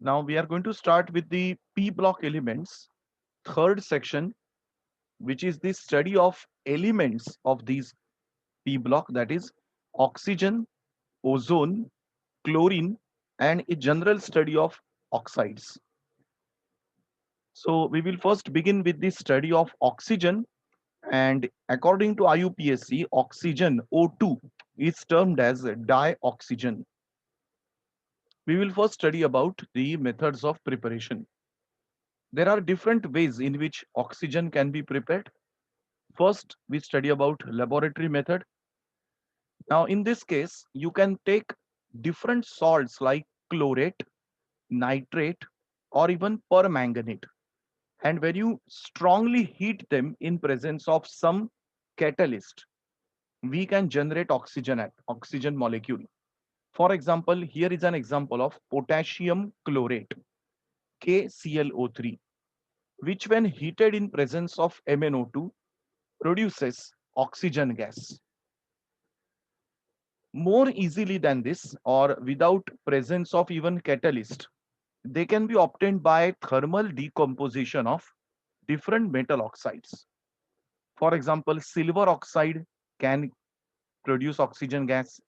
Now we are going to start with the P block elements, third section, which is the study of elements of these P block, that is oxygen, ozone, chlorine, and a general study of oxides. So we will first begin with the study of oxygen, and according to IUPAC, oxygen O2 is termed as dioxygen. We will first study about the methods of preparation. There are different ways in which oxygen can be prepared. First, we study about laboratory method. Now, in this case, you can take different salts like chlorate, nitrate, or even permanganate. And when you strongly heat them in presence of some catalyst, we can generate oxygen molecule. For example, here is an example of potassium chlorate, KClO3, which when heated in presence of MnO2 produces oxygen gas. More easily than this, or without presence of even catalyst, they can be obtained by thermal decomposition of different metal oxides. For example, silver oxide can produce oxygen gas,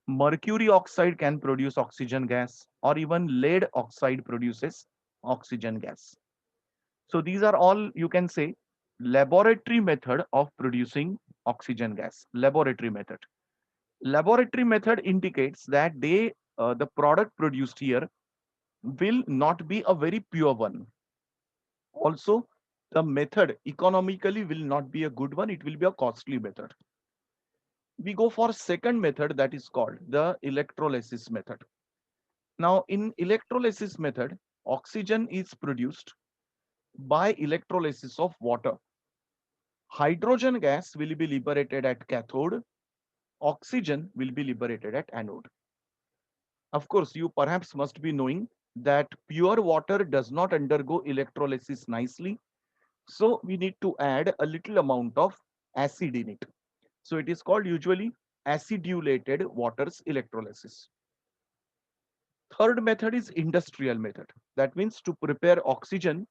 mercury oxide can produce oxygen gas, or even lead oxide produces oxygen gas. So these are all, you can say, laboratory method of producing oxygen gas. Laboratory method. Laboratory method indicates that the product produced here will not be a very pure one. Also, the method economically will not be a good one. It will be a costly method. We go for second method, that is called the electrolysis method. Now, in electrolysis method, oxygen is produced by electrolysis of water. Hydrogen gas will be liberated at cathode. Oxygen will be liberated at anode. Of course, you perhaps must be knowing that pure water does not undergo electrolysis nicely. So we need to add a little amount of acid in it. So it is called usually acidulated waters electrolysis. Third method is industrial method. That means to prepare oxygen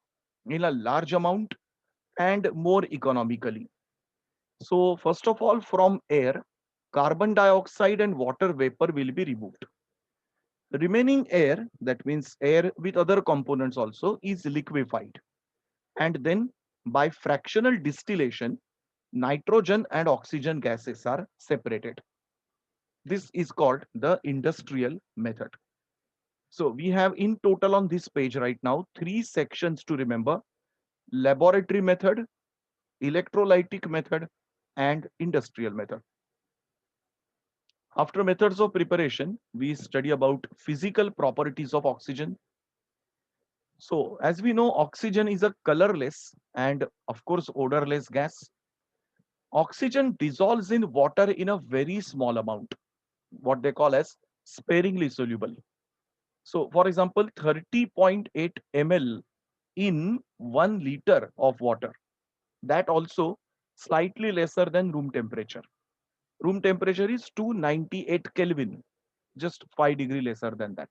in a large amount and more economically. So first of all, from air, carbon dioxide and water vapor will be removed. Remaining air, that means air with other components also, is liquefied. And then by fractional distillation, nitrogen and oxygen gases are separated. This is called the industrial method. So we have in total on this page right now three sections to remember: laboratory method, electrolytic method, and industrial method. After methods of preparation, we study about physical properties of oxygen. So as we know, oxygen is a colorless and of course odorless gas. Oxygen dissolves in water in a very small amount, what they call as sparingly soluble. So for example, 30.8 ml in 1 liter of water. That also slightly lesser than room temperature. Room temperature is 298 Kelvin, just 5 degree lesser than that.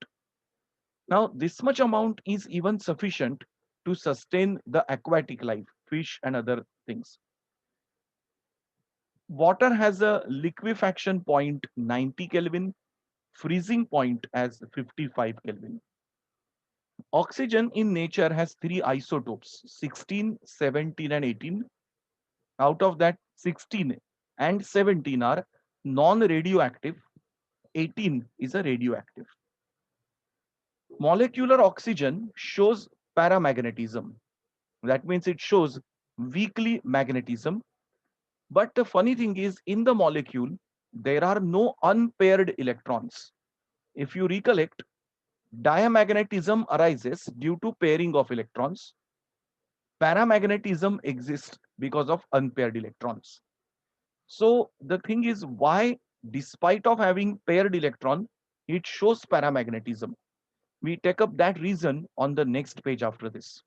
Now, this much amount is even sufficient to sustain the aquatic life, fish and other things. Water has a liquefaction point 90 Kelvin, freezing point as 55 Kelvin. Oxygen in nature has three isotopes, 16, 17, and 18. Out of that, 16 and 17 are non-radioactive, 18 is a radioactive. Molecular oxygen shows paramagnetism. That means it shows weakly magnetism. But the funny thing is, in the molecule, there are no unpaired electrons. If you recollect, diamagnetism arises due to pairing of electrons. Paramagnetism exists because of unpaired electrons. So the thing is, why, despite of having paired electron, it shows paramagnetism. We take up that reason on the next page after this.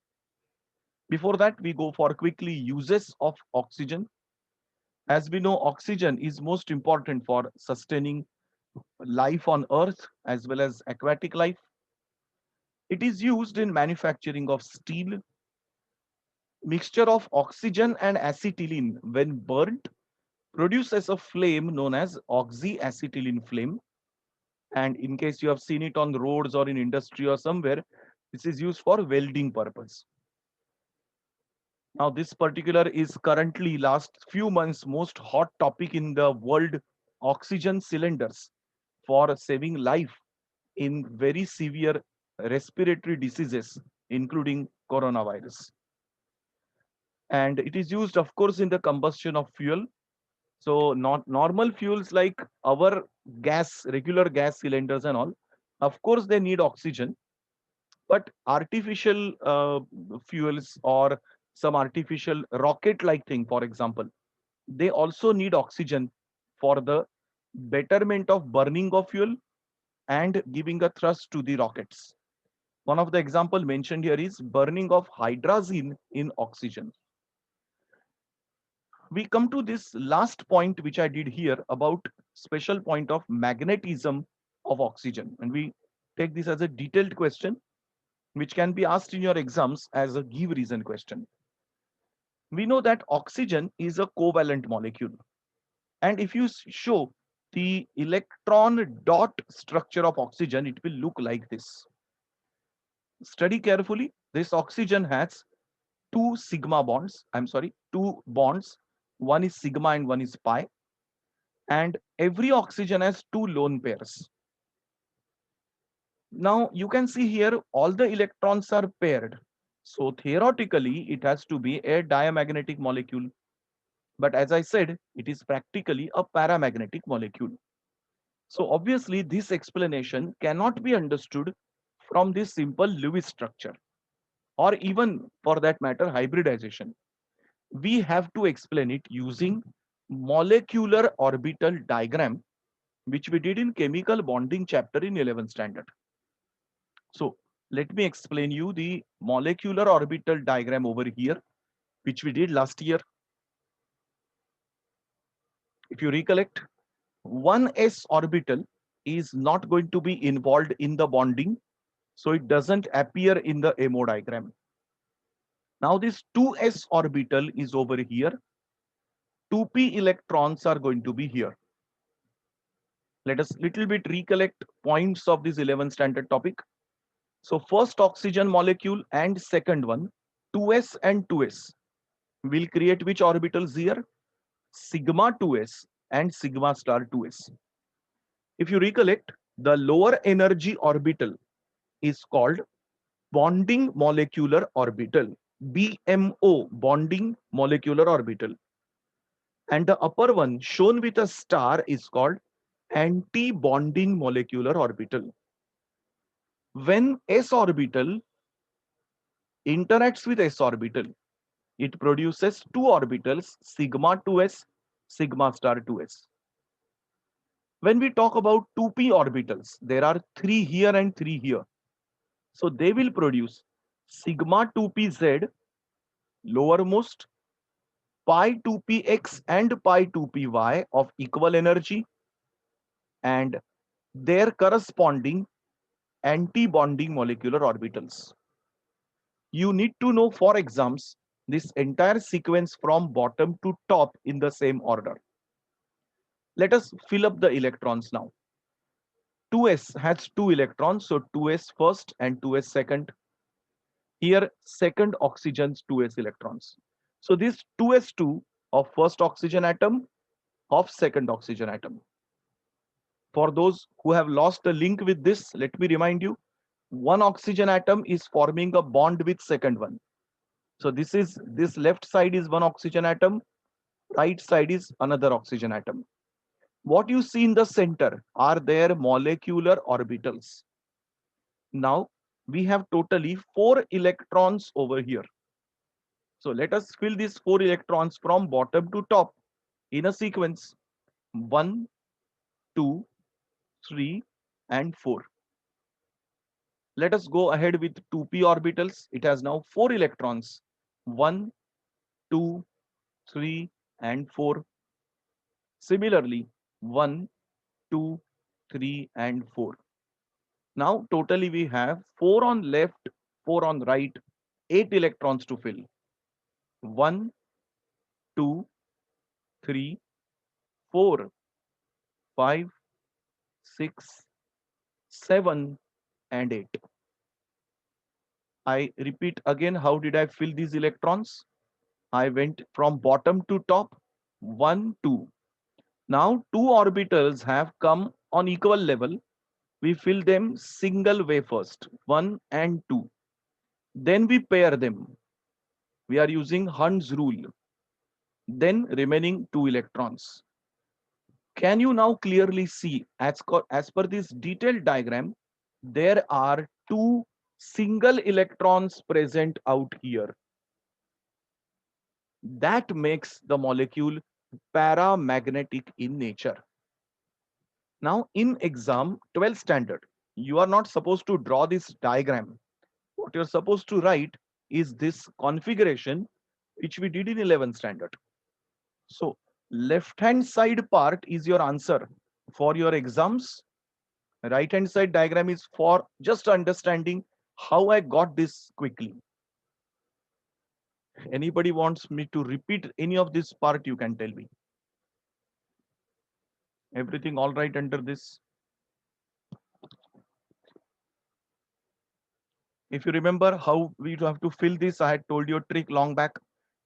Before that, we go for quickly uses of oxygen. As we know, oxygen is most important for sustaining life on Earth as well as aquatic life. It is used in manufacturing of steel. Mixture of oxygen and acetylene, when burnt, produces a flame known as oxyacetylene flame. And in case you have seen it on the roads or in industry or somewhere, this is used for welding purpose. Now, this particular is currently last few months most hot topic in the world: oxygen cylinders for saving life in very severe respiratory diseases, including coronavirus. And it is used, of course, in the combustion of fuel. So, not normal fuels like our gas, regular gas cylinders and all, of course, they need oxygen, but artificial fuels or some artificial rocket like thing, for example, they also need oxygen for the betterment of burning of fuel and giving a thrust to the rockets. One of the example mentioned here is burning of hydrazine in oxygen. We come to this last point which I did here about special point of magnetism of oxygen, and we take this as a detailed question which can be asked in your exams as a give reason question. We know that oxygen is a covalent molecule, and if you show the electron dot structure of oxygen, it will look like this. Study carefully. This oxygen has two sigma bonds. I'm sorry, two bonds. One is sigma and one is pi. And every oxygen has two lone pairs. Now you can see here all the electrons are paired. So theoretically, it has to be a diamagnetic molecule. But as I said, it is practically a paramagnetic molecule. So obviously, this explanation cannot be understood from this simple Lewis structure, or even for that matter, hybridization. We have to explain it using molecular orbital diagram, which we did in chemical bonding chapter in 11th standard. So let me explain you the molecular orbital diagram over here, which we did last year. If you recollect, 1s orbital is not going to be involved in the bonding, so it doesn't appear in the MO diagram. Now this 2s orbital is over here. 2p electrons are going to be here. Let us little bit recollect points of this 11th standard topic. So first oxygen molecule and second one, 2s and 2s, will create which orbitals here? Sigma 2s and sigma star 2s. If you recollect, the lower energy orbital is called bonding molecular orbital, BMO, bonding molecular orbital. And the upper one shown with a star is called anti-bonding molecular orbital. When s orbital interacts with s orbital, it produces two orbitals, sigma 2s, sigma star 2s. When we talk about 2p orbitals, there are three here and three here. So they will produce sigma 2pz, lowermost, pi 2px and pi 2py of equal energy, and their corresponding anti-bonding molecular orbitals. You need to know for exams this entire sequence from bottom to top in the same order. Let us fill up the electrons now. 2s has two electrons, so 2s first and 2s second. Here, second oxygen's 2s electrons. So this 2s2 of first oxygen atom of second oxygen atom. For those who have lost a link with this, let me remind you, one oxygen atom is forming a bond with second one. So this left side is one oxygen atom, right side is another oxygen atom. What you see in the center are their molecular orbitals. Now we have totally 4 electrons over here. So let us fill these 4 electrons from bottom to top in a sequence: 1, 2, 3, and 4. Let us go ahead with 2p orbitals. It has now 4 electrons: 1, 2, 3, and 4. Similarly, 1, 2, 3, and 4. Now, totally we have 4 on left, 4 on right, 8 electrons to fill. 1, 2, 3, 4, 5, 6, 7, and 8. I repeat again, how did I fill these electrons? I went from bottom to top, 1, 2. Now, two orbitals have come on equal level. We fill them single way first, 1 and 2. Then we pair them. We are using Hund's rule. Then remaining 2 electrons. Can you now clearly see, as per this detailed diagram, there are 2 single electrons present out here. That makes the molecule paramagnetic in nature. Now, in exam 12th standard, you are not supposed to draw this diagram. What you're supposed to write is this configuration, which we did in 11th standard. So, left-hand side part is your answer for your exams. Right-hand side diagram is for just understanding how I got this quickly. Anybody wants me to repeat any of this part, you can tell me. Everything all right under this? If you remember how we have to fill this, I had told you a trick long back.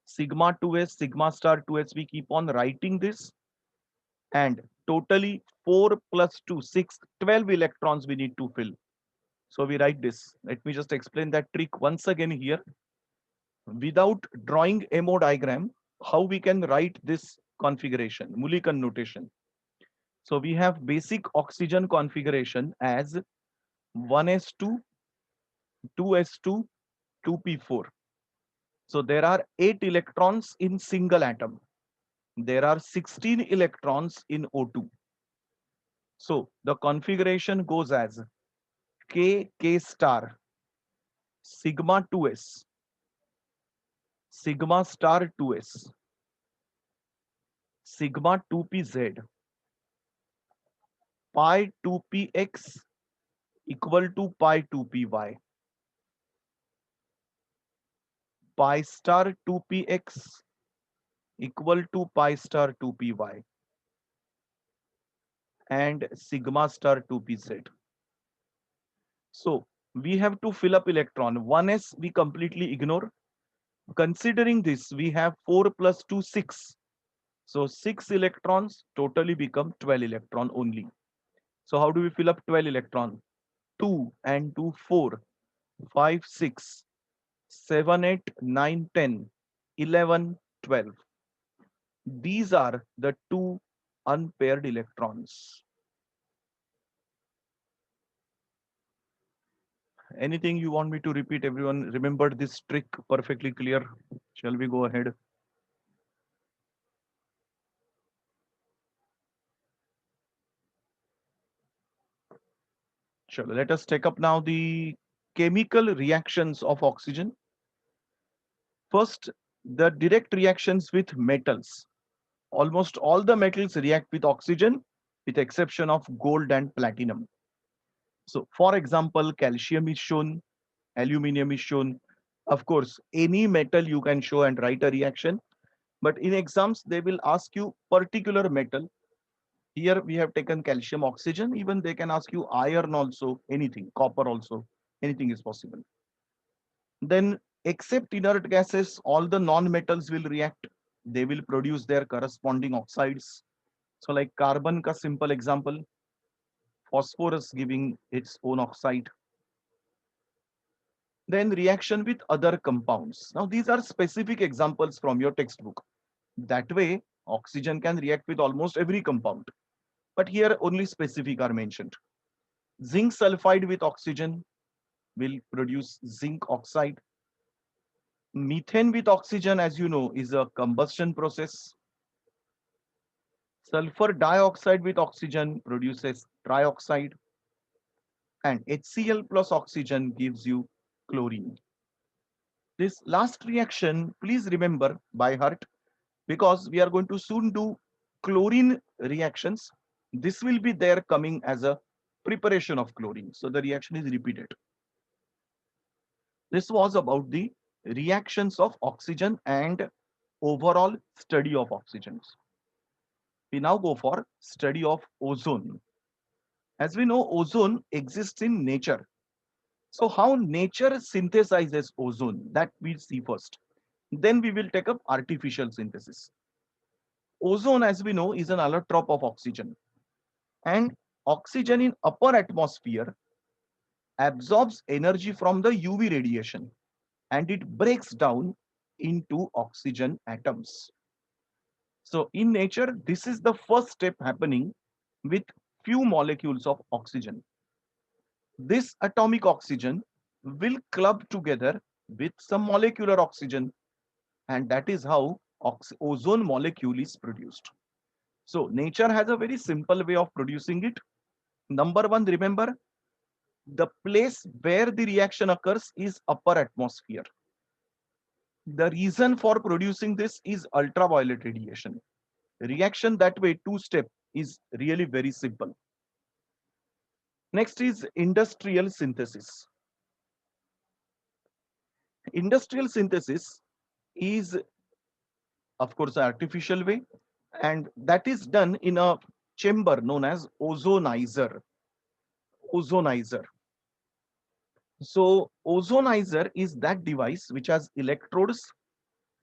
Sigma 2s, sigma star 2s, we keep on writing this. And totally 4 plus 2, 6, 12 electrons we need to fill. So we write this. Let me just explain that trick once again here. Without drawing MO diagram, how we can write this configuration, Mulliken notation. So we have basic oxygen configuration as 1s2, 2s2, 2p4. So there are 8 electrons in single atom. There are 16 electrons in O2. So the configuration goes as K, K star, sigma 2s, sigma star 2s, sigma 2pz, pi 2px equal to pi 2py, pi star 2px equal to pi star 2py, and sigma star 2pz. So we have to fill up electron. 1s we completely ignore. Considering this, we have 4 plus 2, 6. So 6 electrons totally become 12 electron only. So how do we fill up 12 electron? 2 and 2, 4, 5, 6, 7, 8, 9, 10, 11, 12. These are the 2 unpaired electrons. Anything you want me to repeat? Everyone remembered this trick perfectly clear? Shall we go ahead? Sure. Let us take up now the chemical reactions of oxygen. First, the direct reactions with metals. Almost all the metals react with oxygen, with exception of gold and platinum. So, for example, calcium is shown, aluminum is shown. Of course, any metal you can show and write a reaction. But in exams, they will ask you particular metal. Here we have taken calcium, oxygen. Even they can ask you iron also, anything, copper also, anything is possible. Then except inert gases, all the non-metals will react. They will produce their corresponding oxides. So like carbon ka simple example, phosphorus giving its own oxide. Then reaction with other compounds. Now these are specific examples from your textbook. That way, oxygen can react with almost every compound. But here only specific are mentioned. Zinc sulfide with oxygen will produce zinc oxide. Methane with oxygen, as you know, is a combustion process. Sulfur dioxide with oxygen produces trioxide. And HCl plus oxygen gives you chlorine. This last reaction, please remember by heart, because we are going to soon do chlorine reactions. This will be there coming as a preparation of chlorine. So the reaction is repeated. This was about the reactions of oxygen and overall study of oxygens. We now go for study of ozone. As we know, ozone exists in nature. So how nature synthesizes ozone, that we'll see first. Then we will take up artificial synthesis. Ozone, as we know, is an allotrope of oxygen. And oxygen in upper atmosphere absorbs energy from the UV radiation and it breaks down into oxygen atoms. So in nature, this is the first step happening with few molecules of oxygen. This atomic oxygen will club together with some molecular oxygen, and that is how ozone molecule is produced. So nature has a very simple way of producing it. Number one, remember, the place where the reaction occurs is upper atmosphere. The reason for producing this is ultraviolet radiation. Reaction that way, two step, is really very simple. Next is industrial synthesis. Industrial synthesis is, of course, an artificial way, and that is done in a chamber known as ozonizer. Ozonizer. So, ozonizer is that device which has electrodes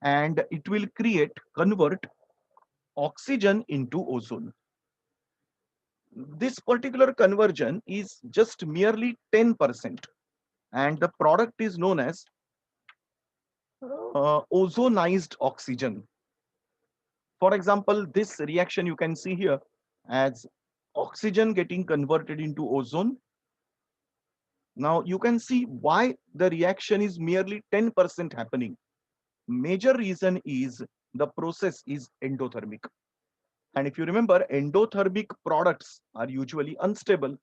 and it will convert oxygen into ozone. This particular conversion is just merely 10%, and the product is known as ozonized oxygen. For example, this reaction you can see here as oxygen getting converted into ozone. Now you can see why the reaction is merely 10% happening. Major reason is the process is endothermic. And if you remember, endothermic products are usually unstable.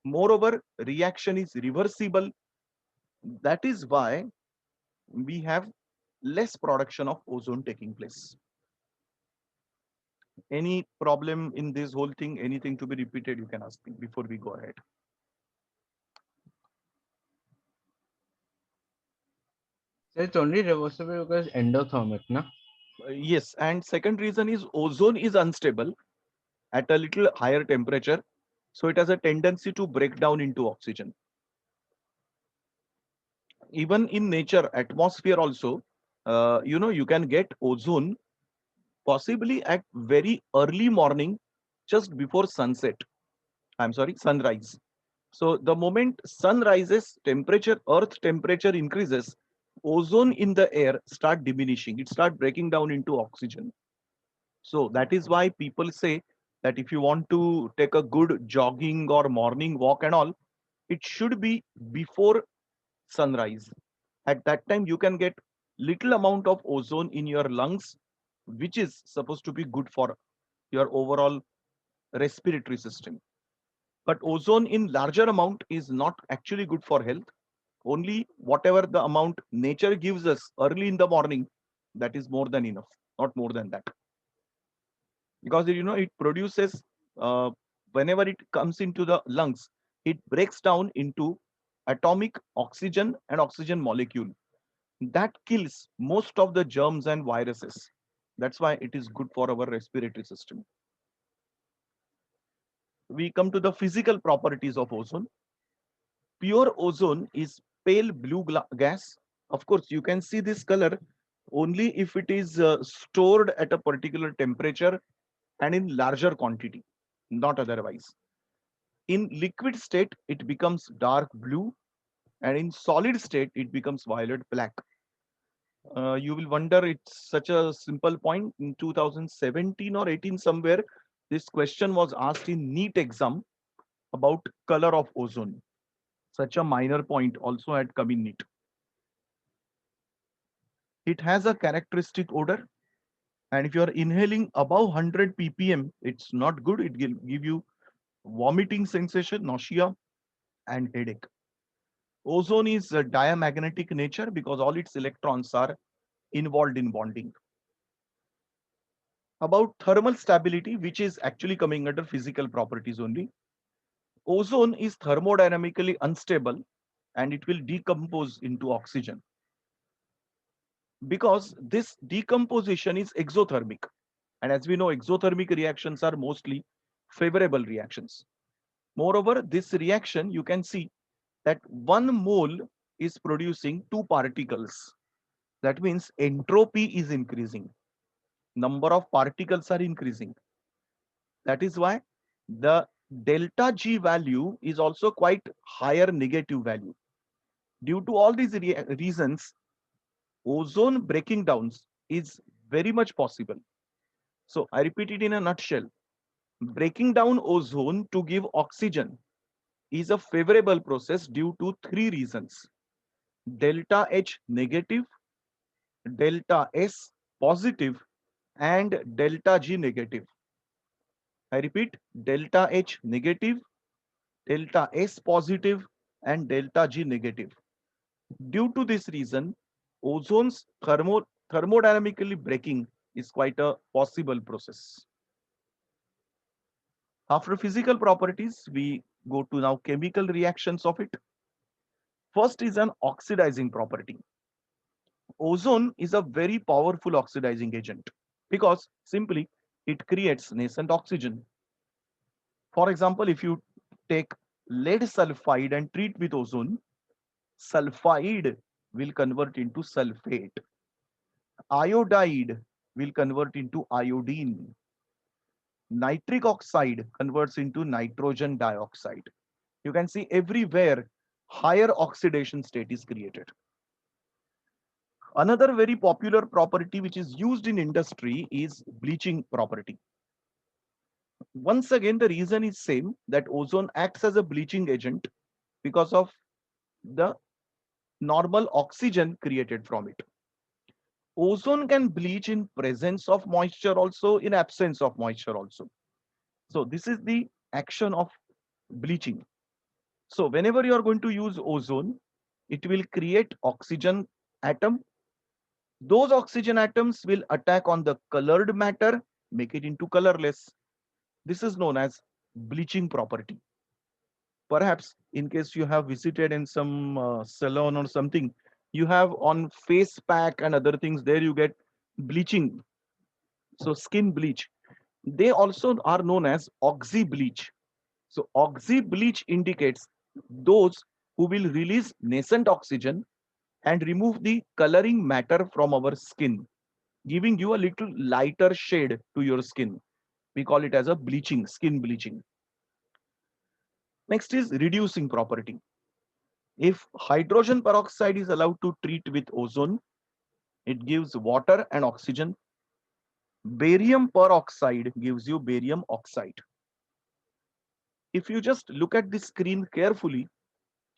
Moreover, reaction is reversible. That is why we have less production of ozone taking place. Any problem in this whole thing, anything to be repeated, you can ask me before we go ahead. So it's only reversible because endothermic, na? Yes, and second reason is ozone is unstable at a little higher temperature. So it has a tendency to break down into oxygen. Even in nature, atmosphere also, you can get ozone possibly at very early morning, just before sunset. I'm sorry, sunrise. So the moment sun rises, earth temperature increases, ozone in the air start diminishing. It start breaking down into oxygen. So that is why people say that if you want to take a good jogging or morning walk and all, it should be before sunrise. At that time, you can get little amount of ozone in your lungs, which is supposed to be good for your overall respiratory system. But ozone in larger amount is not actually good for health. Only whatever the amount nature gives us early in the morning, that is more than enough, not more than that. Because it produces, uh, whenever it comes into the lungs, it breaks down into atomic oxygen and oxygen molecule that kills most of the germs and viruses. That's why it is good for our respiratory system. We come to the physical properties of ozone. Pure ozone is pale blue gas. Of course, you can see this color only if it is stored at a particular temperature and in larger quantity, not otherwise. In liquid state, it becomes dark blue, and in solid state, it becomes violet black. You will wonder, it's such a simple point. In 2017 or 18 somewhere, this question was asked in NEET exam about color of ozone. Such a minor point also had come in NEET. It has a characteristic odor, and if you are inhaling above 100 ppm, it's not good. It will give you vomiting sensation, nausea, and headache. Ozone is a diamagnetic nature because all its electrons are involved in bonding. About thermal stability, which is actually coming under physical properties only. Ozone is thermodynamically unstable and it will decompose into oxygen because this decomposition is exothermic. And as we know, exothermic reactions are mostly favorable reactions. Moreover, this reaction, you can see that one mole is producing two particles. That means entropy is increasing. Number of particles are increasing. That is why the delta G value is also quite higher negative value. Due to all these reasons, ozone breaking downs is very much possible. So I repeat it in a nutshell. Breaking down ozone to give oxygen is a favorable process due to three reasons: delta H negative, delta S positive, and delta G negative. I repeat, delta H negative, delta S positive, and delta G negative. Due to this reason, ozone's thermodynamically breaking is quite a possible process. After physical properties, we go to now chemical reactions of it. First is an oxidizing property. Ozone is a very powerful oxidizing agent because simply it creates nascent oxygen. For example, if you take lead sulfide and treat with ozone, sulfide will convert into sulfate. Iodide will convert into iodine. Nitric oxide converts into nitrogen dioxide. You can see everywhere higher oxidation state is created. Another very popular property which is used in industry is bleaching property. Once again, the reason is same, that ozone acts as a bleaching agent because of the normal oxygen created from it. Ozone can bleach in presence of moisture also, in absence of moisture also. So this is the action of bleaching. So whenever you are going to use ozone, it will create oxygen atom. Those oxygen atoms will attack on the colored matter, make it into colorless. This is known as bleaching property. Perhaps in case you have visited in some salon or something, you have on face pack and other things, there you get bleaching. So skin bleach. They also are known as oxy bleach. So oxy bleach indicates those who will release nascent oxygen and remove the coloring matter from our skin, giving you a little lighter shade to your skin. We call it as a bleaching, skin bleaching. Next is reducing property. If hydrogen peroxide is allowed to treat with ozone, it gives water and oxygen. Barium peroxide gives you barium oxide. If you just look at the screen carefully,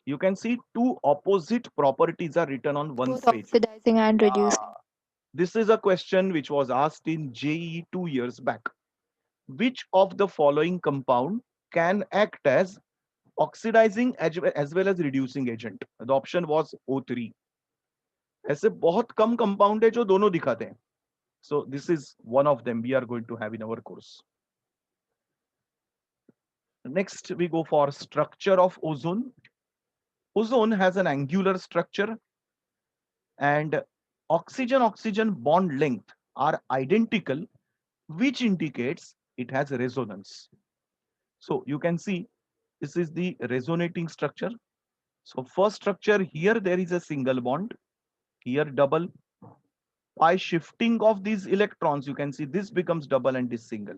you can see two opposite properties are written on one Both page. oxidizing and reducing. This is a question which was asked in JEE 2 years back. Which of the following compound can act as oxidizing as well as reducing agent? The option was O3. ऐसे बहुत कम compound है जो दोनों दिखाते हैं. So this is one of them we are going to have in our course. Next, we go for structure of ozone. Ozone has an angular structure and oxygen-oxygen bond length are identical, which indicates it has resonance. So you can see this is the resonating structure. So first structure here, there is a single bond, here double. By shifting of these electrons, you can see this becomes double and this single.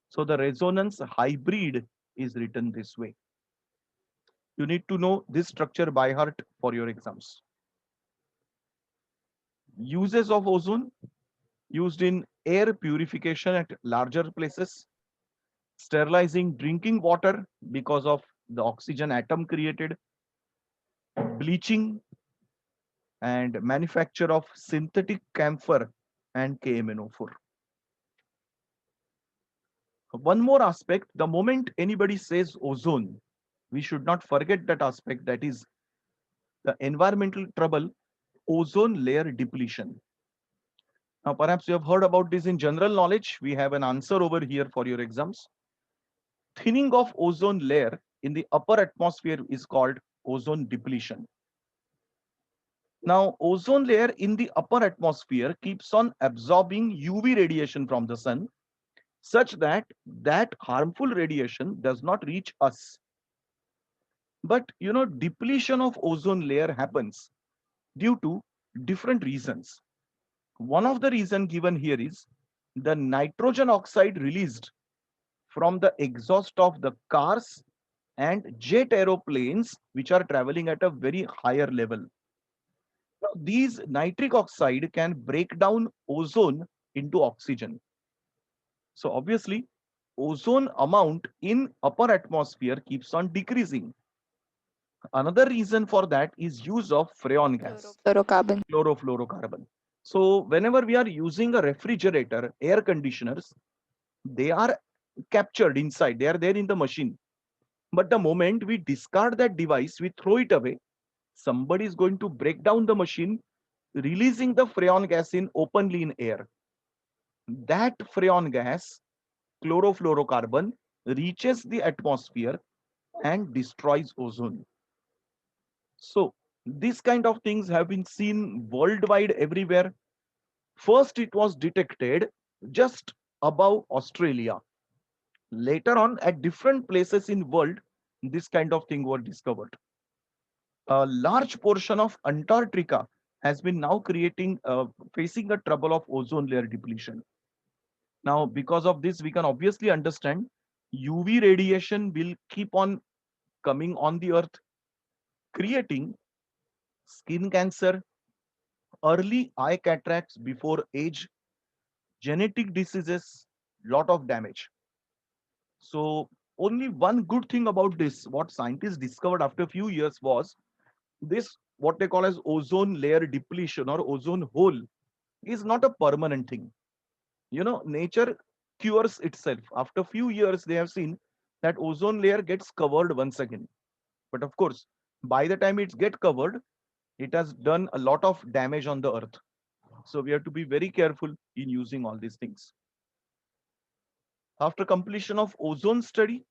So the resonance hybrid is written this way. You need to know this structure by heart for your exams. Uses of ozone: used in air purification at larger places, sterilizing drinking water because of the oxygen atom created, bleaching, and manufacture of synthetic camphor and KMNO4. One more aspect, the moment anybody says ozone, we should not forget that aspect, that is the environmental trouble, ozone layer depletion. Now, perhaps you have heard about this in general knowledge. We have an answer over here for your exams. Thinning of ozone layer in the upper atmosphere is called ozone depletion. Now, ozone layer in the upper atmosphere keeps on absorbing UV radiation from the sun such that that harmful radiation does not reach us. But depletion of ozone layer happens due to different reasons. One of the reason given here is the nitrogen oxide released from the exhaust of the cars and jet aeroplanes which are traveling at a very higher level. Now, these nitric oxide can break down ozone into oxygen. So obviously, ozone amount in upper atmosphere keeps on decreasing. Another reason for that is use of freon gas, Chlorofluorocarbon. chlorofluorocarbon. So whenever we are using a refrigerator, air conditioners, they are captured inside, they are there in the machine. But the moment we discard that device, we throw it away, somebody is going to break down the machine, releasing the freon gas in openly in air. That freon gas, chlorofluorocarbon, reaches the atmosphere and destroys ozone. So these kind of things have been seen worldwide everywhere. First, it was detected just above Australia. Later on, at different places in world, this kind of thing were discovered. A large portion of Antarctica has been now facing the trouble of ozone layer depletion. Now, because of this, we can obviously understand UV radiation will keep on coming on the earth, creating skin cancer, early eye cataracts before age, genetic diseases, lot of damage. So only one good thing about this, what scientists discovered after a few years was this, what they call as ozone layer depletion or ozone hole is not a permanent thing. Nature cures itself. After a few years, they have seen that ozone layer gets covered once again. But of course, by the time it's get covered, it has done a lot of damage on the earth. So we have to be very careful in using all these things. After completion of ozone study,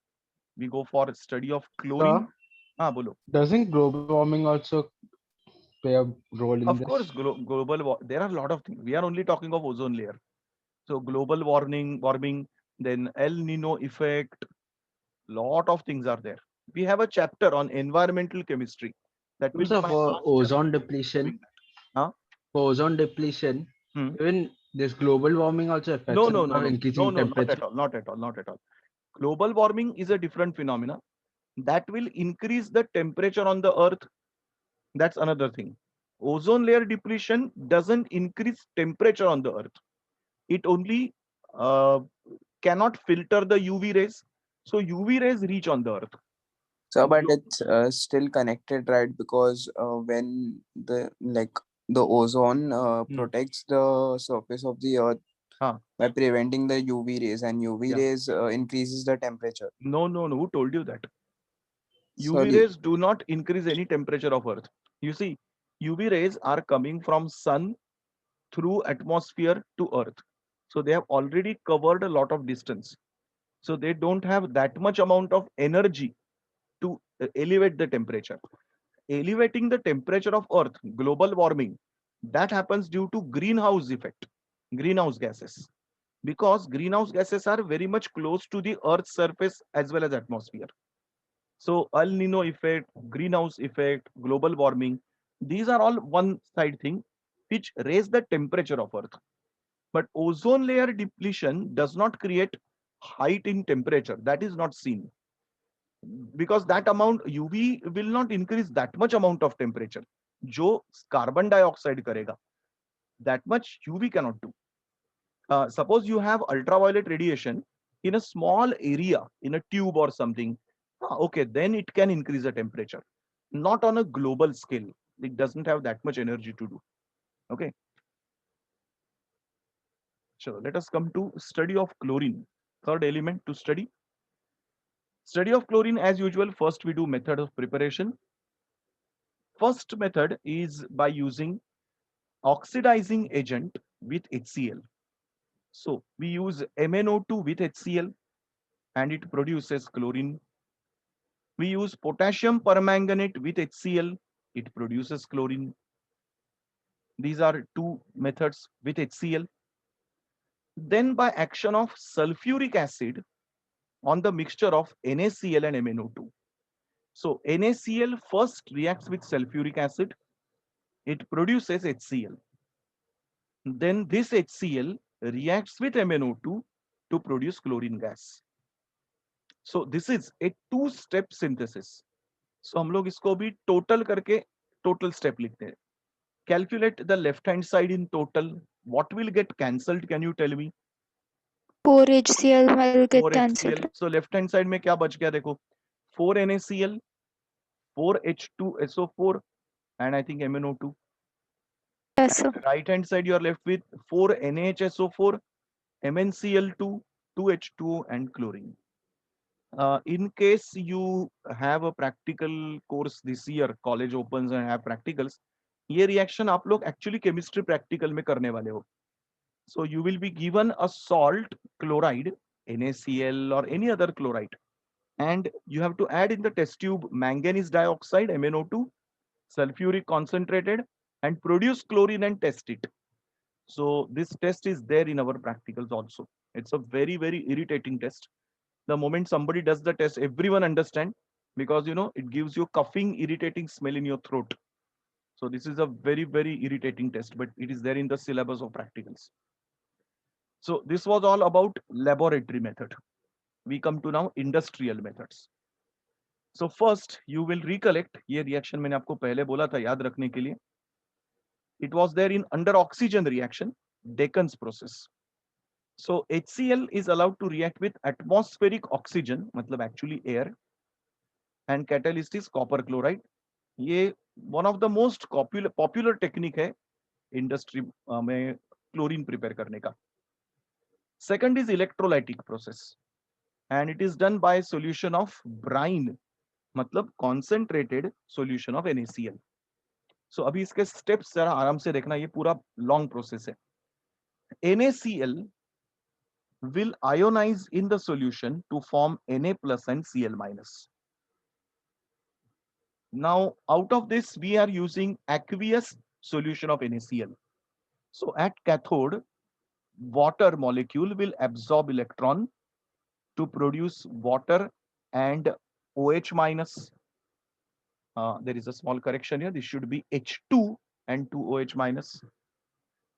we go for a study of Sir, chlorine. Bolo. doesn't global warming also play a role in Of this? course, there are a lot of things. We are only talking of ozone layer. So global warming, then El Nino effect, lot of things are there. We have a chapter on environmental chemistry. That will be So my for last chapter. ozone Doing depletion, that. Huh? for ozone depletion, Hmm. even this global warming also No, affects no, us no, of no, no, increasing no, not at temperature. all, not at all, not at all. Global warming is a different phenomena that will increase the temperature on the earth. That's another thing. Ozone layer depletion doesn't increase temperature on the earth. It only uh, cannot filter the UV rays. So UV rays reach on the earth. So, but it's still connected, right? Because when the ozone Hmm. protects the surface of the earth Huh. by preventing the UV rays, and UV Yeah. rays increases the temperature. No, no, no. Who told you that? UV Sorry. rays do not increase any temperature of earth. You see, UV rays are coming from sun through atmosphere to earth. So they have already covered a lot of distance. So they don't have that much amount of energy to elevate the temperature. Elevating the temperature of earth, global warming, that happens due to greenhouse effect, greenhouse gases. Because greenhouse gases are very much close to the earth's surface as well as atmosphere. So El Nino effect, greenhouse effect, global warming, these are all one side thing which raise the temperature of earth. But ozone layer depletion does not create height in temperature. That is not seen because that amount UV will not increase that much amount of temperature. जो carbon dioxide करेगा, that much UV cannot do. Suppose you have ultraviolet radiation in a small area, in a tube or something. Okay, then it can increase the temperature. Not on a global scale. It doesn't have that much energy to do. Okay. So let us come to study of chlorine. Third element to study. Study of chlorine as usual. First we do method of preparation. First method is by using oxidizing agent with HCl. So we use MnO2 with HCl and it produces chlorine. We use potassium permanganate with HCl. It produces chlorine. These are two methods with HCl. Then by action of sulfuric acid on the mixture of NaCl and MnO2. So NaCl first reacts with sulfuric acid. It produces HCl. Then this HCl reacts with MnO2 to produce chlorine gas. So this is a two-step synthesis. So हम लोग इसको भी total करके total step लिखते हैं. Calculate the left hand side in total. What will get cancelled? Can you tell me? 4 HCl will get 4 cancelled. HCl. So left hand side में क्या बच गया देखो. 4 NaCl, 4 H2SO4, and I think MnO2. Yes, sir. Right hand side you are left with 4 NaHSO4, MnCl2, 2H2O, and chlorine. In case you have a practical course this year, college opens and have practicals, ये reaction आप लोग actually chemistry practical में करने वाले हो. So you will be given a salt chloride, NaCl or any other chloride, and you have to add in the test tube manganese dioxide, MnO2, sulfuric concentrated, and produce chlorine and test it. So this test is there in our practicals also. It's a very, very irritating test. The moment somebody does the test, everyone understand, because you know it gives you coughing, irritating smell in your throat. So this is a very, very irritating test, but it is there in the syllabus of practicals. So this was all about laboratory method. We come to now industrial methods. So first you will recollect, ये reaction मैंने आपको पहले बोला था याद रखने के लिए. It was there in under oxygen reaction, Deccan's process. So HCl is allowed to react with atmospheric oxygen, मतलब actually air, and catalyst is copper chloride. ये one of the most popular technique है industry में chlorine prepare करने का. Second is electrolytic process, and it is done by solution of brine, मतलब concentrated solution of NaCl. So अभी इसके steps जरा आराम से देखना, ये पूरा long process है. NaCl will ionize in the solution to form Na plus and Cl minus. Now, out of this, we are using aqueous solution of NaCl. So at cathode, water molecule will absorb electron to produce water and OH minus. There is a small correction here. This should be H2 and 2OH minus.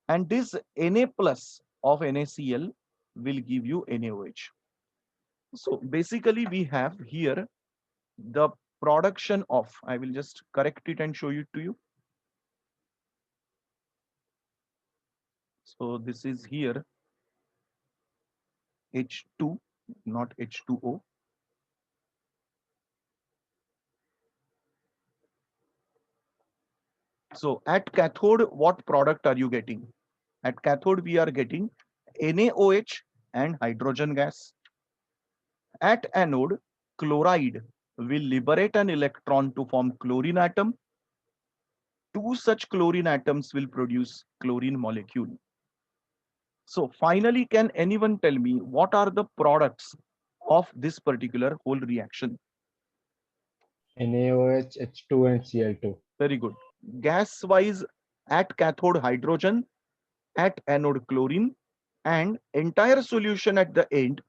And this Na plus of NaCl will give you NaOH. So basically we have here the production of, I will just correct it and show it to you. So this is here H2, not H2O. So at cathode, what product are you getting? At cathode, we are getting NaOH and hydrogen gas. At anode, chloride will liberate an electron to form chlorine atom. Two such chlorine atoms will produce chlorine molecule. So finally, can anyone tell me what are the products of this particular whole reaction? NaOH, H2 and Cl2. Very good. Gas wise, at cathode hydrogen, at anode chlorine, and entire solution at the end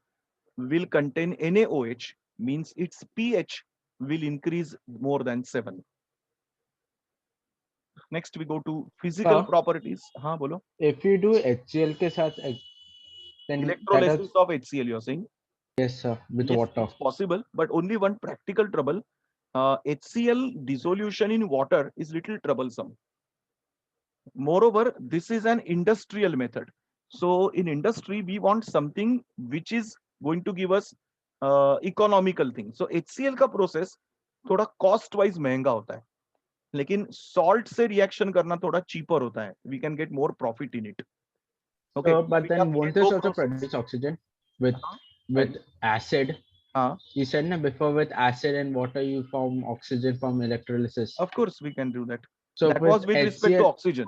will contain NaOH, means its pH will increase more than 7. Next we go to physical properties. हाँ बोलो. If you do HCl के साथ, then Electrolysis of HCl, you're saying? Yes, sir, with Yes, water. it's possible, but only one practical trouble. HCl dissolution in water is little troublesome. Moreover, this is an industrial method. So in industry, we want something which is going to give us economical thing. So HCl का process थोड़ा cost wise महंगा होता है, लेकिन salt से reaction करना थोड़ा cheaper होता है. We can get more profit in it. Okay, So, but then won't this also process. produce oxygen with acid? You said na, before with acid and water you form oxygen from electrolysis. Of course we can do that. So that was with respect to oxygen.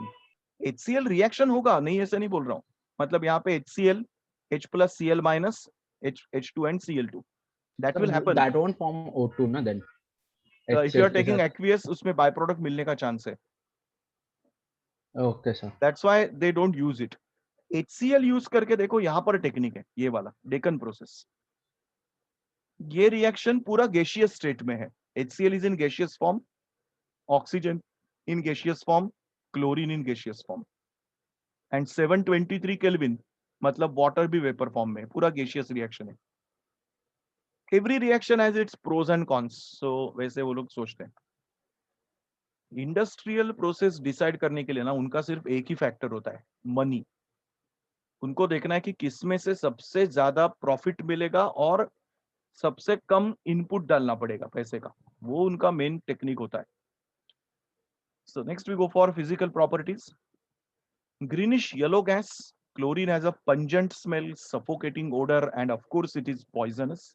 HCl reaction होगा, नहीं ऐसा नहीं बोल रहा हूँ. मतलब यहाँ पे HCl, H plus Cl minus, H2 and Cl2. That will happen. That won't form O2 na then. if you are taking aqueous, उसमें बाय प्रोडक्ट मिलने का चांस है. Okay, sir. That's why they don't use it. HCl use करके देखो, यहाँ पर technique है ये वाला डेकन प्रोसेस. ये रिएक्शन पूरा गैसियस स्टेट में है. HCl is in gaseous form, oxygen in gaseous form, chlorine in gaseous form, and 723 kelvin मतलब वाटर भी वेपर फॉर्म में. पूरा गैसियस रिएक्शन है. Every reaction has its pros and cons. So वैसे वो लोग सोचते हैं. इंडस्ट्रियल प्रोसेस डिसाइड करने के लिए ना उनका सिर्फ एक ही फैक्टर होता है, मनी. उनको देखना है कि किसमें से सबसे ज्यादा प्रॉफिट मिलेगा और सबसे कम इनपुट डालना पड़ेगा पैसे का. वो उनका मेन टेक्निक होता है. So next we go for physical properties. Greenish yellow gas, chlorine has a pungent smell, suffocating odor, and of course it is poisonous.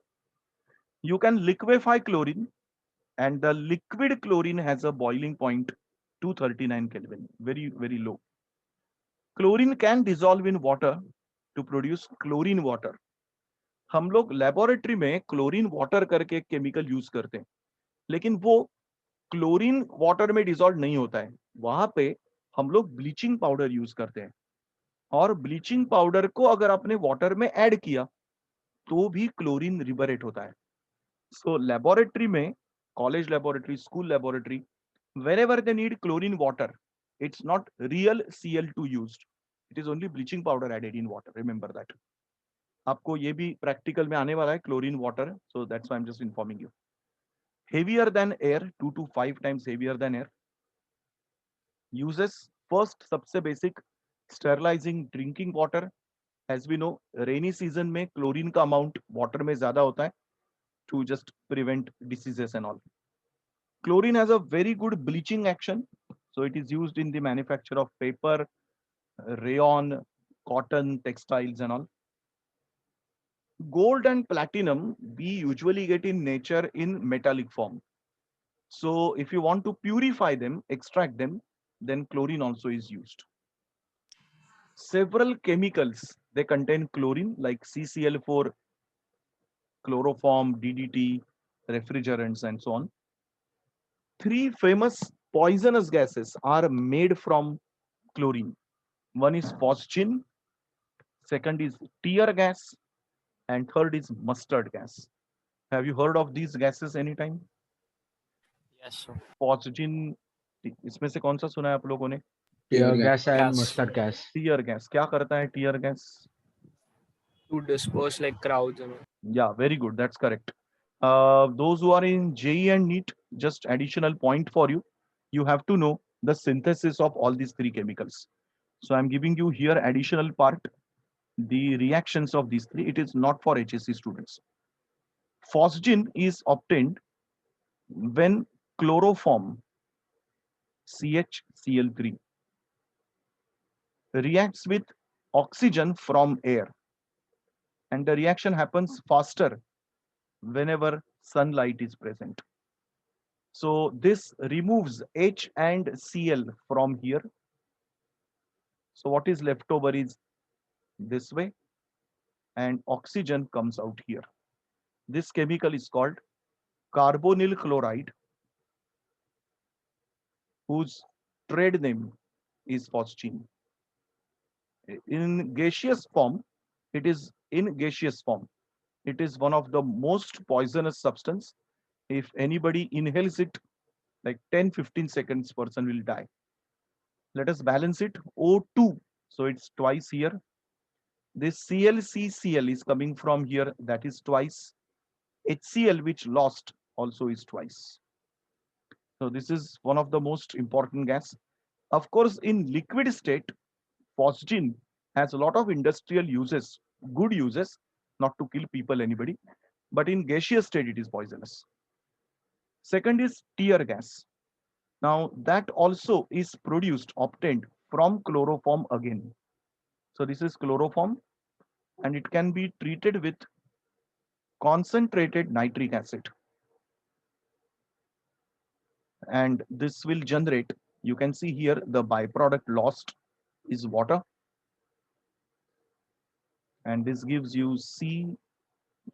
You can liquefy chlorine, and the liquid chlorine has a boiling point 239 Kelvin, very, very low. Chlorine can dissolve in water to produce chlorine water. हम लोग laboratory में chlorine water करके chemical use करते हैं, लेकिन वो chlorine water में dissolve नहीं होता है. वहां पे हम लोग ब्लीचिंग पाउडर यूज करते हैं, और ब्लीचिंग पाउडर को अगर आपने वाटर में ऐड किया तो भी क्लोरीन लिबरेट होता है. सो लेबोरेटरी में, college laboratory, school laboratory, whenever they need chlorine water, it's not real Cl2 used. It is only bleaching powder added in water. Remember that. आपको ये भी प्रैक्टिकल में आने वाला है, chlorine water. So that's why I'm just informing you. Heavier than air, 2 to 5 times heavier than air. Uses first, सबसे basic, sterilizing drinking water. As we know, rainy season में chlorine का अमाउंट वाटर में ज्यादा होता है to just prevent diseases and all. Chlorine has a very good bleaching action. So it is used in the manufacture of paper, rayon, cotton, textiles and all. Gold and platinum we usually get in nature in metallic form. So if you want to purify them, extract them, then chlorine also is used. Several chemicals, they contain chlorine like CCl4, chloroform, DDT, refrigerants and so on. 3 famous poisonous gases are made from chlorine. One is phosgene, second is tear gas, and third is mustard gas. Have you heard of these gases anytime? Yes, sir. Phosgene, इसमें से कौन सा सुना है आप लोगों ने? Tear gas and Gas. mustard gas. Tear gas. क्या करता है tear gas? To disperse like crowds and all. Yeah, very good. That's correct. Those who are in JEE and NEET, just additional point for you. You have to know the synthesis of all these 3 chemicals. So I'm giving you here additional part, the reactions of these 3. It is not for HSC students. Phosgene is obtained when chloroform, CHCl3, reacts with oxygen from air, and the reaction happens faster whenever sunlight is present. So this removes H and Cl from here. So what is left over is this way, and oxygen comes out here. This chemical is called carbonyl chloride, whose trade name is phosgene. In gaseous form, it is one of the most poisonous substance. If anybody inhales it, like 10-15 seconds, person will die. Let us balance it. O2, so it's twice here. This ClCCl is coming from here, that is twice. HCl, which lost, also is twice. So this is one of the most important gas. Of course, in liquid state, phosgene has a lot of industrial uses, good uses, not to kill people, anybody, but in gaseous state, it is poisonous. Second is tear gas. Now that also is obtained from chloroform again. So this is chloroform, and it can be treated with concentrated nitric acid. And this will generate, you can see here, the byproduct lost is water. And this gives you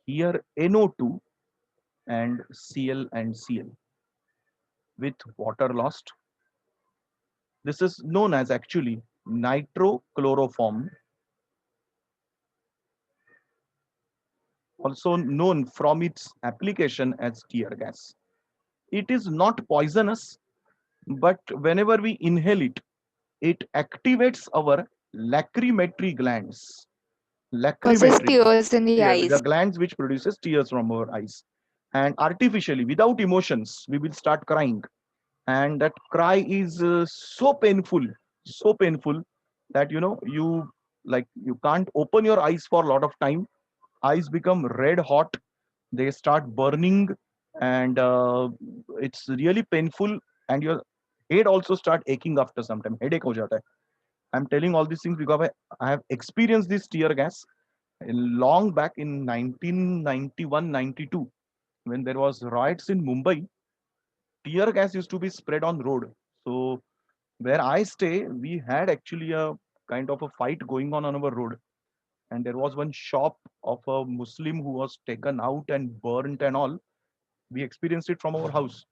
here NO2 and Cl and Cl. with water lost. This is known as actually nitrochloroform, also known from its application as tear gas. It is not poisonous, but whenever we inhale it, it activates our lacrimetal glands. Causes Lacrimetal, tears in the yeah, eyes. the glands which produces tears from our eyes. And artificially, without emotions, we will start crying. And that cry is so painful that you like you can't open your eyes for a lot of time. Eyes become red hot, they start burning, and it's really painful, and your head also start aching after some time. Headache ho jata hai. I'm telling all these things because I have experienced this tear gas long back in 1991-92 when there was riots in Mumbai. Tear gas used to be spread on road. So where I stay, we had actually a kind of a fight going on our road, and there was one shop of a Muslim who was taken out and burnt and all. We experienced it from our house.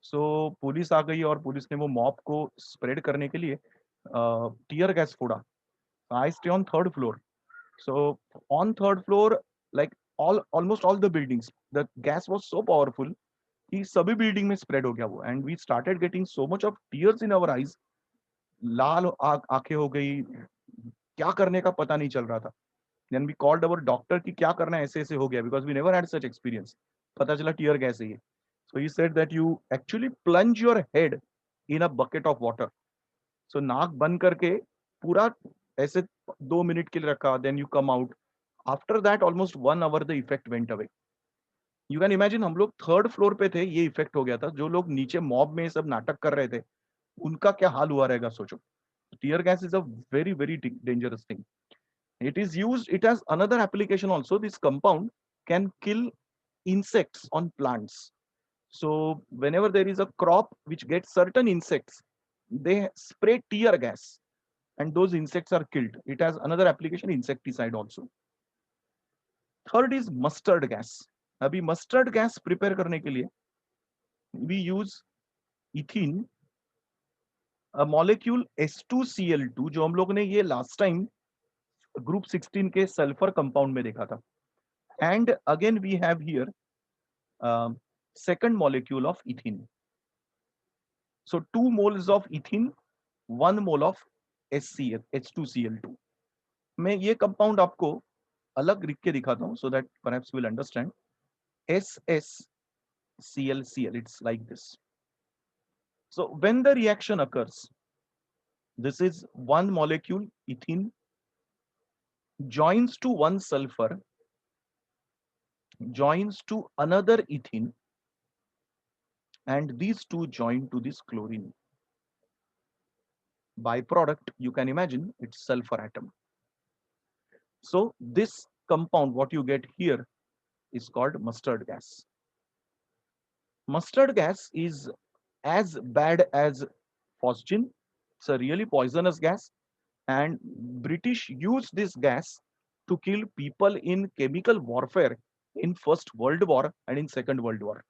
So police आ गई और police ने वो mob को spread करने के लिए tear gas फोड़ा. I stay on third floor. So on third floor, like almost all the buildings, the gas was so powerful कि सभी बिल्डिंग में स्प्रेड हो गया वो. And we started getting so much of tears in our eyes. लाल आंखें हो गई, क्या करने का पता नहीं चल रहा था. Then we called our doctor कि क्या करना है, ऐसे ऐसे हो गया, because we never had such experience. पता चला टीयर गैस है ये. So he said that you actually plunge your head in a bucket of water. सो नाक बंद करके पूरा ऐसे 2 मिनट के लिए रखा, then you come out. After that almost 1 hour the effect went away. You can imagine, हम लोग थर्ड फ्लोर पे थे, ये इफेक्ट हो गया था. जो लोग नीचे मॉब में सब नाटक कर रहे थे, उनका क्या हाल हुआ रहेगा सोचो. Tear gas is a very very dangerous thing. It is used, it has another application also. This compound can kill insects on plants. So whenever there is a crop which gets certain insects, they spray tear gas and those insects are killed. It has another application, insecticide also. Third is mustard gas. अभी mustard gas prepare करने के लिए we use ethene, a molecule S2Cl2, जो हम लोग ने ये last time group 16 के सल्फर कंपाउंड में देखा था. And again we have here second molecule of ethene. So 2 moles of ethene, 1 mole of HCl, H2Cl2. मैं ये कंपाउंड आपको अलग लिख के दिखाता हूँ so that perhaps you will understand. SSClCl, it's like this. So when the reaction occurs, this is 1 molecule ethene joins to 1 sulfur, joins to another ethene, and these two join to this chlorine. Byproduct, you can imagine, it's sulfur atom. So this compound, what you get here, is called mustard gas. Mustard gas is as bad as phosgene. It's a really poisonous gas, and British used this gas to kill people in chemical warfare in First World War and in Second World War.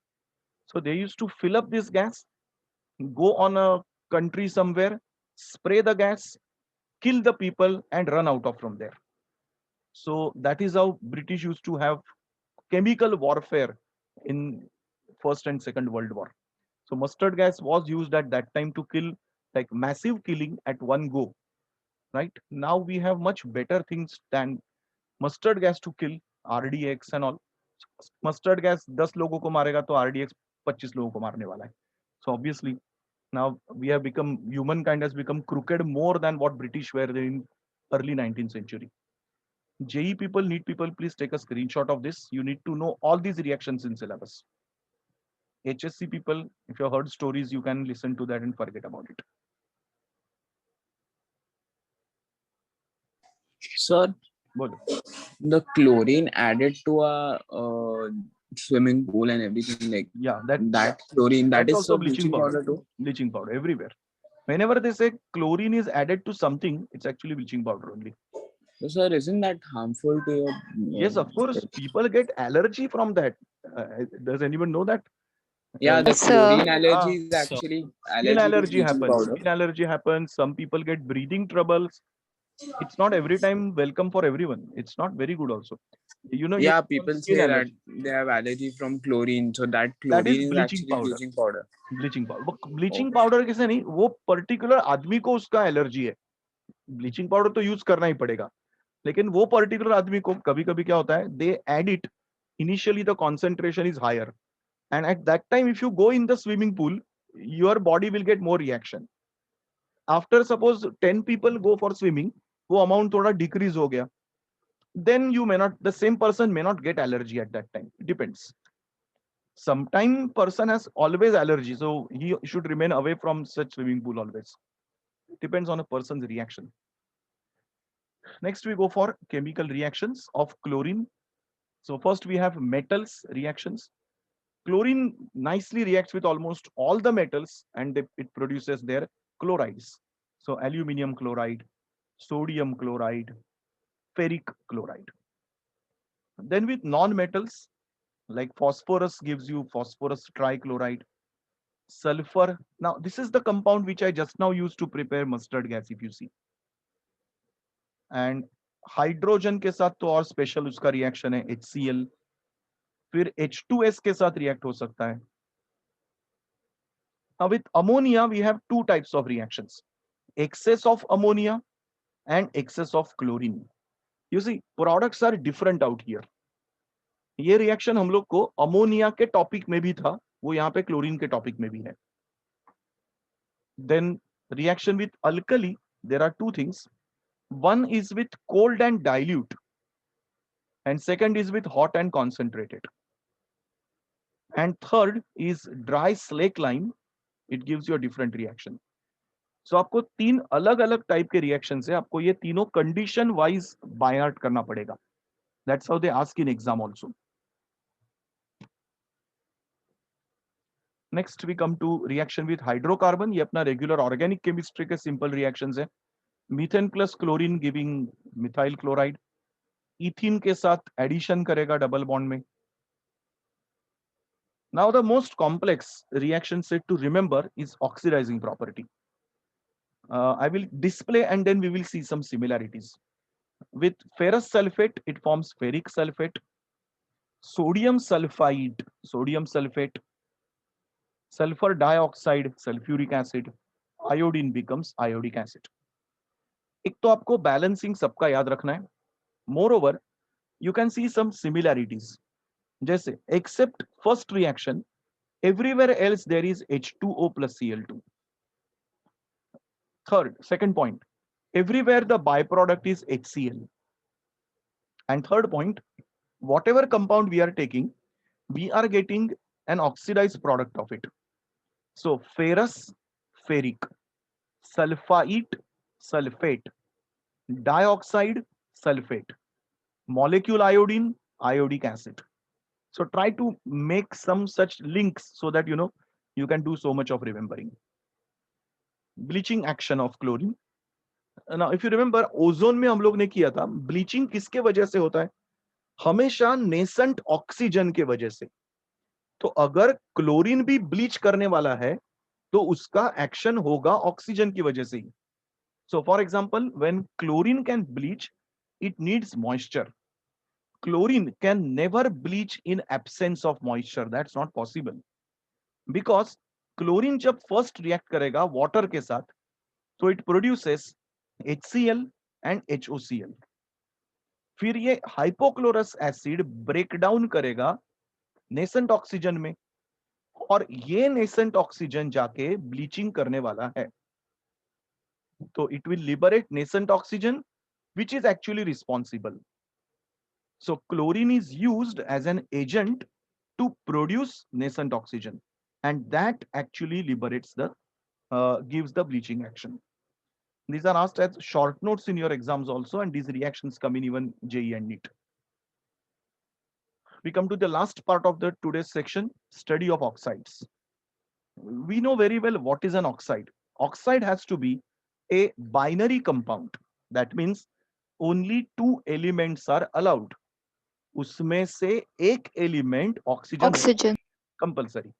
So they used to fill up this gas, go on a country somewhere, spray the gas, kill the people, and run out of from there. So that is how British used to have chemical warfare in First and Second World War. So mustard gas was used at that time to kill, like massive killing at one go. Right now we have much better things than mustard gas to kill, RDX and all. Mustard gas 10 लोगों को मारेगा तो RDX 25 लोगों को मारने वाला है. So obviously now we have become, humankind has become crooked more than what British were in early 19th century. JE people, NEET people, please take a screenshot of this. You need to know all these reactions in syllabus. HSC people, if you have heard stories, you can listen to that and forget about it. Sir, the chlorine added to a swimming pool and everything, like that chlorine, that is also bleaching powder too. Bleaching powder everywhere. Whenever they say chlorine is added to something, it's actually bleaching powder only. So sir, isn't that harmful to your? Yes, of course. People get allergy from that. Does anyone know that? Yeah, the Yes, sir. chlorine allergy is actually Skin allergy to allergy bleaching happens. powder. Skin allergy happens. Some people get breathing troubles. It's not every time welcome for everyone. It's not very good also. You know, Yeah, you people skin say that allergy. they have allergy from chlorine, so that That is chlorine is bleaching actually powder. bleaching powder. Bleaching powder bleaching Okay. Powder किसे नहीं, वो particular आदमी को उसका allergy है. Bleaching powder तो use करना ही पड़ेगा, लेकिन वो पर्टिकुलर आदमी को कभी कभी क्या होता है, they add it initially, the concentration is higher, and at that time if you go in the swimming pool, your body will get more reaction. After suppose 10 people go for swimming, वो amount थोड़ा decrease हो गया, then you may not, the same person may not get allergy at that time. It depends. Sometime person has always allergy, so he should remain away from such swimming pool always. Depends on a person's reaction. Next we go for chemical reactions of chlorine. So first we have metals reactions. Chlorine nicely reacts with almost all the metals, and it produces their chlorides. So aluminum chloride, sodium chloride, ferric chloride. Then with non-metals, like phosphorus gives you phosphorus trichloride, sulfur. Now this is the compound which I just now used to prepare mustard gas, if you see. And hydrogen के साथ तो और special उसका reaction है HCl, फिर H2S के साथ react हो सकता है. Now with ammonia we have two types of reactions: excess of ammonia and excess of chlorine. You see, products are different out here. ये रिएक्शन हम लोग को अमोनिया के टॉपिक में भी था, वो यहाँ पे क्लोरीन के टॉपिक में भी है. Then reaction with alkali, there are two things. One is with cold and dilute, and second is with hot and concentrated. And third is dry slaked-lime. It gives you a different reaction. So आपको तीन अलग अलग type के reaction है, आपको ये तीनों condition wise bye out करना पड़ेगा. That's how they ask in exam also. Next we come to reaction with hydrocarbon. ये अपना रेगुलर ऑर्गेनिक केमिस्ट्री के सिंपल रिएक्शंस है. Methane plus chlorine giving methyl chloride. Ethene के साथ एडिशन करेगा double bond में. Now the most complex reaction set to remember is oxidizing property. I will display and then we will see some similarities. With ferrous sulfate, it forms ferric sulfate. Sodium sulfide, sodium sulfate. Sulfur dioxide, sulfuric acid. Iodine becomes iodic acid. एक तो आपको balancing सबका याद रखना है. Moreover, you can see some similarities. जैसे except first reaction, everywhere else there is H2O plus Cl2. Second point, everywhere the byproduct is HCl. And third point, whatever compound we are taking, we are getting an oxidized product of it. So ferrous, ferric, sulfite, sulfate, dioxide, sulfate, molecule iodine, iodic acid. So try to make some such links so that you can do so much of remembering. Bleaching action of chlorine. Now if you remember, ozone में हम लोग ने किया था, bleaching किसके वजह से होता है? हमेशा नेसेंट ऑक्सीजन के वजह से. तो अगर क्लोरीन भी ब्लीच करने वाला है तो उसका एक्शन होगा ऑक्सीजन की वजह से ही. So for example, when chlorine can bleach, it needs moisture. Chlorine can never bleach in absence of moisture. That's not possible, because chlorine जब फर्स्ट रिएक्ट करेगा वाटर के साथ, तो it produces HCl and HOCl. फिर ये hypochlorous acid break down करेगा nascent oxygen में, और ये नेसेंट ऑक्सीजन जाके ब्लीचिंग करने वाला है. तो it will liberate nascent oxygen which is actually responsible. So chlorine is used as an agent to produce nascent oxygen, and that actually liberates the gives the bleaching action. These are asked as short notes in your exams also, and these reactions come in even JEE and NEET. We come to the last part of the today's section, study of oxides. We know very well what is an oxide. Oxide has to be a binary compound. That means only two elements are allowed. उसमें से एक element oxygen Oxygen. Compulsory.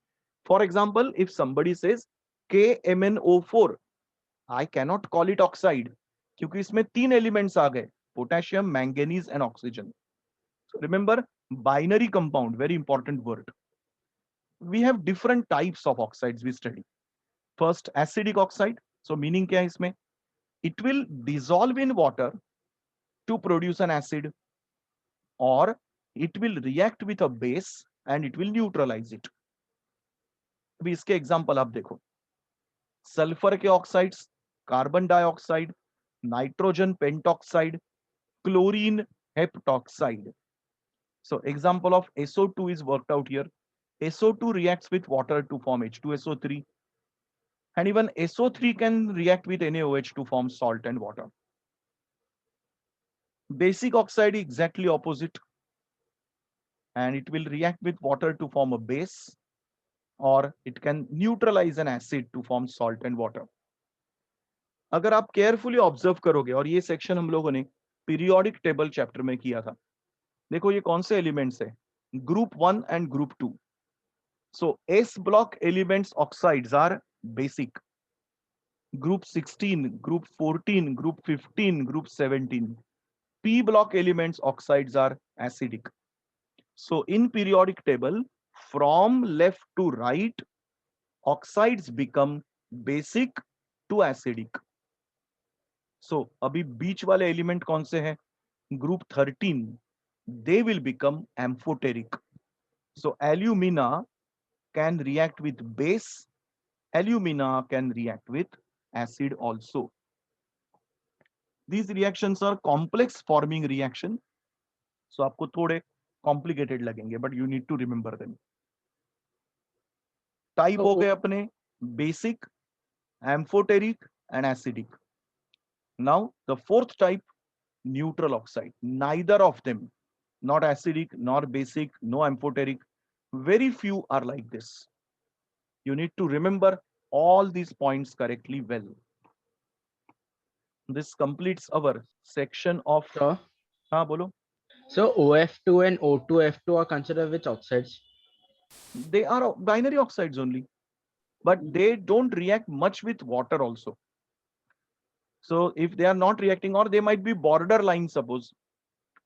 For example, if somebody says KMnO4, I cannot call it oxide क्योंकि इसमें 3 elements आ गए, potassium, manganese and oxygen. So remember, binary compound, very important word. We have different types of oxides we study. First, acidic oxide. So meaning क्या है इसमें? It will dissolve in water to produce an acid, or it will react with a base and it will neutralize it. अभी इसके example आप देखो, sulphur के oxides, carbon dioxide, nitrogen pentoxide, chlorine heptoxide. So example of SO2 is worked out here. SO2 reacts with water to form H2SO3, and even SO3 can react with NaOH to form salt and water. Basic oxide is exactly opposite, and it will react with water to form a base, or it can neutralize an acid to form salt and water. अगर आप carefully observe करोगे, और ये section हम लोगों ने periodic table chapter में किया था, देखो ये कौन से एलिमेंट्स है, group 1 and group 2. So S block elements oxides are basic, group 16, group 14, group 15, group 17. P block elements oxides are acidic. So in periodic table, from left to right, oxides become basic to acidic. So अभी बीच वाले element कौन से हैं? Group 13, they will become amphoteric. So alumina can react with base, alumina can react with acid also. These reactions are complex forming reaction, so आपको थोड़े complicated लगेंगे, but you need to remember them. Type हो गए अपने basic, amphoteric and acidic. Now the fourth type, neutral oxide. Neither of them, not acidic nor basic, no amphoteric. Very few are like this. You need to remember all these points correctly well. This completes our section of. Sure. हाँ बोलो. So OF2 and O2F2 are considered which oxides? They are binary oxides only, but they don't react much with water also. So if they are not reacting, or they might be borderline, suppose,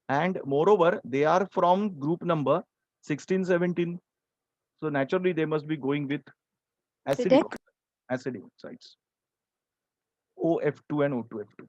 and moreover they are from group number 16, 17. So naturally they must be going with acidic oxides, OF2 and O2F2.